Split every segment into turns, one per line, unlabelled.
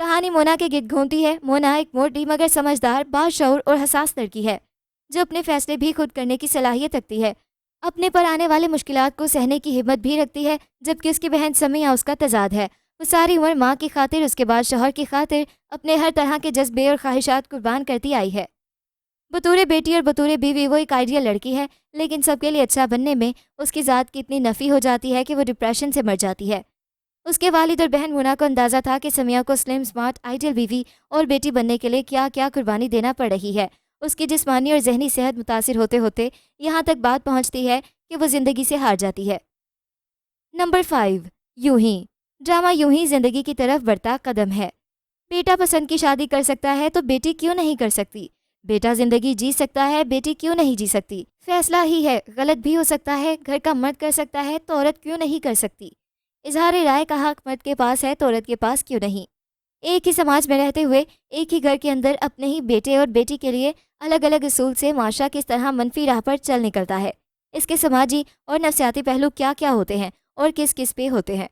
کہانی مونا کے گرد گھومتی ہے۔ مونا ایک موٹی مگر سمجھدار، باشعور اور حساس لڑکی ہے جو اپنے فیصلے بھی خود کرنے کی صلاحیت رکھتی ہے۔ اپنے پر آنے والے مشکلات کو سہنے کی ہمت بھی رکھتی ہے، جبکہ اس کی بہن سمیہ اس کا تضاد ہے۔ وہ ساری عمر ماں کی خاطر، اس کے بعد شوہر کی خاطر اپنے ہر طرح کے جذبے اور خواہشات قربان کرتی آئی ہے۔ بطور بیٹی اور بطور بیوی وہ ایک آئیڈیل لڑکی ہے، لیکن سب کے لیے اچھا بننے میں اس کی ذات کی اتنی نفی ہو جاتی ہے کہ وہ ڈپریشن سے مر جاتی ہے۔ اس کے والد اور بہن مونا کو اندازہ تھا کہ سمیہ کو سلم، سمارٹ، آئیڈیل بیوی اور بیٹی بننے کے لیے کیا کیا قربانی دینا پڑ رہی ہے۔ اس کی جسمانی اور ذہنی صحت متاثر ہوتے ہوتے یہاں تک بات پہنچتی ہے کہ وہ زندگی سے ہار جاتی ہے۔ نمبر 5، یوں ہی ڈرامہ یوں ہی زندگی کی طرف بڑھتا قدم ہے۔ بیٹا پسند کی شادی کر سکتا ہے تو بیٹی کیوں نہیں کر سکتی؟ بیٹا زندگی جی سکتا ہے، بیٹی کیوں نہیں جی سکتی؟ فیصلہ ہی ہے، غلط بھی ہو سکتا ہے، گھر کا مرد کر سکتا ہے تو عورت کیوں نہیں کر سکتی؟ اظہار رائے کا حق مرد کے پاس ہے تو عورت کے پاس کیوں نہیں؟ ایک ہی سماج میں رہتے ہوئے ایک ہی گھر کے اندر اپنے ہی بیٹے اور بیٹی کے لیے الگ الگ اصول سے معاشرہ کس طرح منفی راہ پر چل نکلتا ہے۔ اس کے سماجی اور نفسیاتی پہلو کیا کیا ہوتے ہیں اور کس کس پہ ہوتے ہیں؟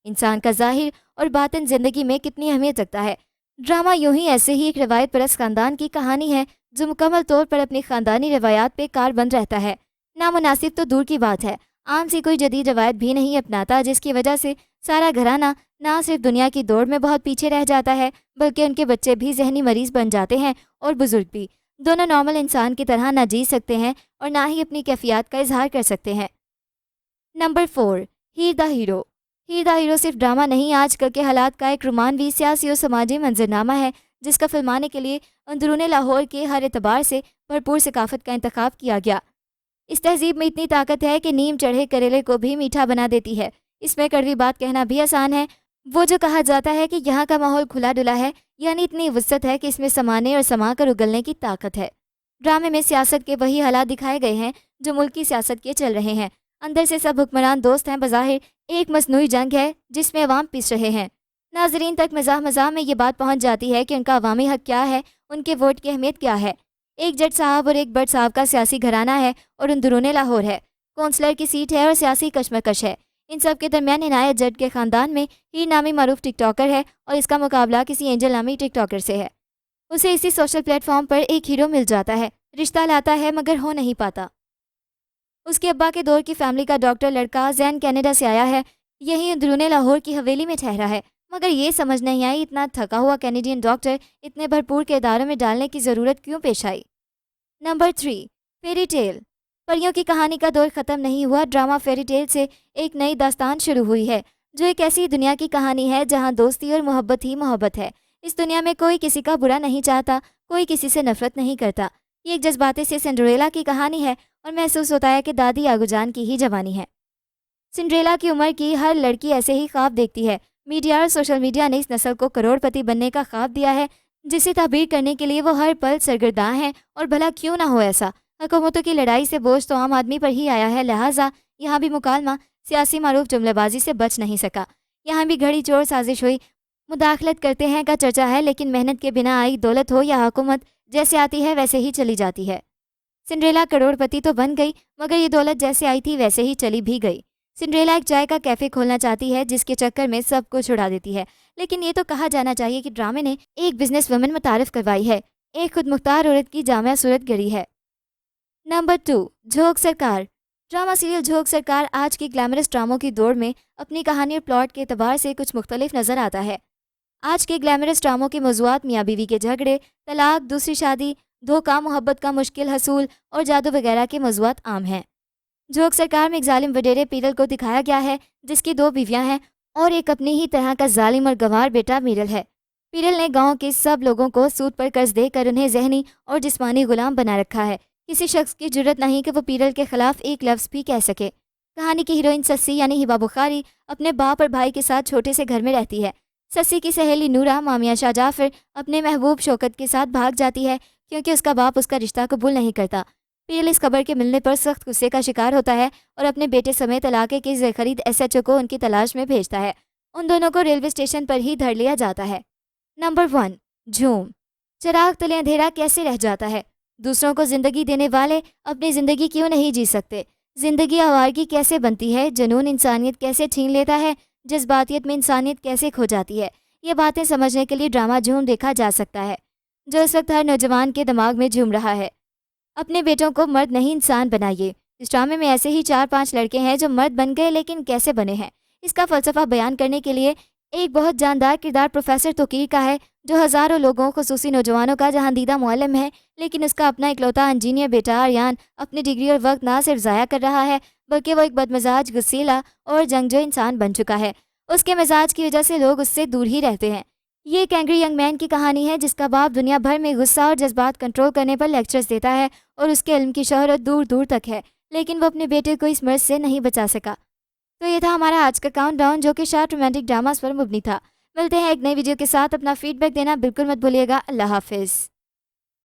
انسان کا ظاہر اور باطن زندگی میں کتنی اہمیت رکھتا ہے؟ ڈرامہ یوں ہی ایسے ہی ایک روایت پرست خاندان کی کہانی ہے جو مکمل طور پر اپنی خاندانی روایات پہ کار بند رہتا ہے۔ نامناسب تو دور کی بات ہے، عام سی کوئی جدید روایت بھی نہیں اپناتا، جس کی وجہ سے سارا گھرانہ نہ صرف دنیا کی دوڑ میں بہت پیچھے رہ جاتا ہے بلکہ ان کے بچے بھی ذہنی مریض بن جاتے ہیں اور بزرگ بھی، دونوں نارمل انسان کی طرح نہ جی سکتے ہیں اور نہ ہی اپنی کیفیات کا اظہار کر سکتے ہیں۔ Number 4، Heer the hero. Heer the hero صرف ڈرامہ نہیں، آج کل کے حالات کا ایک رومانوی، سیاسی اور سماجی منظرنامہ ہے جس کا فلمانے کے لیے اندرون لاہور کے ہر اعتبار سے بھرپور ثقافت کا انتخاب کیا گیا۔ اس تہذیب میں اتنی طاقت ہے کہ نیم چڑھے کریلے کو بھی میٹھا بنا دیتی ہے۔ اس میں کڑوی بات کہنا بھی آسان ہے، وہ جو کہا جاتا ہے کہ یہاں کا ماحول کھلا ڈلا ہے، یعنی اتنی وسعت ہے کہ اس میں سمانے اور سما کر اگلنے کی طاقت ہے۔ ڈرامے میں سیاست کے وہی حالات دکھائے گئے ہیں جو ملک کی سیاست کے چل رہے ہیں۔ اندر سے سب حکمران دوست ہیں، بظاہر ایک مصنوعی جنگ ہے جس میں عوام پس رہے ہیں۔ ناظرین تک مزاح مزاح میں یہ بات پہنچ جاتی ہے کہ ان کا عوامی حق کیا ہے، ان کے ووٹ کی اہمیت کیا ہے۔ ایک جج صاحب اور ایک بٹ صاحب کا سیاسی گھرانہ ہے اور اندرون لاہور ہے، کونسلر کی سیٹ ہے اور سیاسی کشمکش ہے۔ ان سب کے درمیان عنایت جٹ کے خاندان میں ہیر نامی معروف ٹک ٹاکر ہے اور اس کا مقابلہ کسی اینجل نامی ٹک ٹاکر سے ہے۔ اسے اسی سوشل پلیٹ فارم پر ایک ہیرو مل جاتا ہے، رشتہ لاتا ہے مگر ہو نہیں پاتا۔ اس کے ابا کے دور کی فیملی کا ڈاکٹر لڑکا زین کینیڈا سے آیا ہے، یہی اندرون لاہور کی حویلی میں ٹھہرا ہے، مگر یہ سمجھ نہیں آئی اتنا تھکا ہوا کینیڈین ڈاکٹر اتنے بھرپور کرداروں میں ڈالنے کی ضرورت کیوں پیش آئی۔ نمبر 3، فیری ٹیل۔ پریوں کی کہانی کا دور ختم نہیں ہوا، ڈرامہ فیری ٹیل سے ایک نئی داستان شروع ہوئی ہے جو ایک ایسی دنیا کی کہانی ہے جہاں دوستی اور محبت ہی محبت ہے۔ اس دنیا میں کوئی کسی کا برا نہیں چاہتا، کوئی کسی سے نفرت نہیں کرتا۔ یہ ایک جذباتی سے سنڈریلا کی کہانی ہے اور محسوس ہوتا ہے کہ دادی آگو جان کی ہی جوانی ہے۔ سنڈریلا کی عمر کی ہر لڑکی ایسے ہی خواب دیکھتی ہے۔ میڈیا اور سوشل میڈیا نے اس نسل کو کروڑ پتی بننے کا خواب دیا ہے جسے تعبیر کرنے کے لیے وہ ہر پل سرگرداں ہیں، اور بھلا کیوں نہ ہو ایسا؟ حکومتوں کی لڑائی سے بوجھ تو عام آدمی پر ہی آیا ہے، لہٰذا یہاں بھی مکالمہ سیاسی معروف جملے بازی سے بچ نہیں سکا۔ یہاں بھی گھڑی چور سازش ہوئی، مداخلت کرتے ہیں کا چرچا ہے، لیکن محنت کے بنا آئی دولت ہو یا حکومت، جیسے آتی ہے ویسے ہی چلی جاتی ہے۔ سنڈریلا کروڑ پتی تو بن گئی مگر یہ دولت جیسے آئی تھی ویسے ہی چلی بھی گئی۔ سنڈریلا ایک چائے کا کیفے کھولنا چاہتی ہے جس کے چکر میں سب کچھ اڑا دیتی ہے، لیکن یہ تو کہا جانا چاہیے کہ ڈرامے نے ایک بزنس وومن متعارف کروائی ہے، ایک خود مختار عورت کی جامع صورت گری ہے۔ نمبر 2، جھوک سرکار۔ ڈرامہ سیریل جھوک سرکار آج کی گلیمرس ڈراموں کی دوڑ میں اپنی کہانی اور پلاٹ کے اعتبار سے کچھ مختلف نظر آتا ہے۔ آج کے گلیمرس ڈراموں کے موضوعات میاں بیوی کے جھگڑے، طلاق، دوسری شادی، دھوکہ، محبت کا مشکل حصول اور جادو وغیرہ کے موضوعات عام ہیں۔ جھوک سرکار میں ایک ظالم وڈیرے پیرل کو دکھایا گیا ہے جس کی 2 بیویاں ہیں اور ایک اپنی ہی طرح کا ظالم اور گنوار بیٹا میرل ہے۔ پیرل نے گاؤں کے سب لوگوں کو سود پر قرض دے کر انہیں ذہنی اور جسمانی غلام بنا رکھا ہے۔ کسی شخص کی جرت نہیں کہ وہ پیرل کے خلاف ایک لفظ بھی کہہ سکے۔ کہانی کی ہیروئن سسی یعنی ہبا بخاری اپنے باپ اور بھائی کے ساتھ چھوٹے سے گھر میں رہتی ہے۔ سسی کی سہیلی نورا مامیہ شاہ جعفر اپنے محبوب شوکت کے ساتھ بھاگ جاتی ہے کیونکہ اس کا باپ اس کا رشتہ قبول نہیں کرتا۔ پیرل اس خبر کے ملنے پر سخت غصے کا شکار ہوتا ہے اور اپنے بیٹے سمیت علاقے کے زر خرید SHO کو ان کی تلاش میں بھیجتا ہے۔ ان دونوں کو ریلوے اسٹیشن پر ہی دھر لیا جاتا ہے۔ نمبر 1، جھوم۔ چراغ تلے اندھیرا کیسے رہ جاتا ہے؟ دوسروں کو زندگی دینے والے اپنی زندگی کیوں نہیں جی سکتے؟ زندگی آوارگی کیسے بنتی ہے؟ جنون انسانیت کیسے چھین لیتا ہے؟ جذباتیت میں انسانیت کیسے کھو جاتی ہے؟ یہ باتیں سمجھنے کے لیے ڈرامہ جھوم دیکھا جا سکتا ہے، جو اس وقت ہر نوجوان کے دماغ میں جھوم رہا ہے۔ اپنے بیٹوں کو مرد نہیں انسان بنائیے۔ اس ڈرامے میں ایسے ہی 4-5 لڑکے ہیں جو مرد بن گئے لیکن کیسے بنے ہیں، اس کا فلسفہ بیان کرنے کے لیے ایک بہت جاندار کردار پروفیسر توقیر کا ہے، جو ہزاروں لوگوں خصوصی نوجوانوں کا جہاندیدہ معلم ہے، لیکن اس کا اپنا اکلوتا انجینئر بیٹا آریان اپنی ڈگری اور وقت نہ صرف ضائع کر رہا ہے بلکہ وہ ایک بدمزاج، غصیلا اور جنگجو انسان بن چکا ہے۔ اس کے مزاج کی وجہ سے لوگ اس سے دور ہی رہتے ہیں۔ یہ ایک اینگری ینگ مین کی کہانی ہے جس کا باپ دنیا بھر میں غصہ اور جذبات کنٹرول کرنے پر لیکچرز دیتا ہے اور اس کے علم کی شہرت دور دور تک ہے، لیکن وہ اپنے بیٹے کو اس مرض سے نہیں بچا سکا۔ تو یہ تھا ہمارا آج کا کاؤنٹ ڈاؤن، جو کہ شارٹ رومانٹک ڈراماز پر مبنی تھا۔ ملتے ہیں ایک نئی ویڈیو کے ساتھ، اپنا فیڈ بیک دینا بالکل مت بھولیے گا۔ اللہ حافظ۔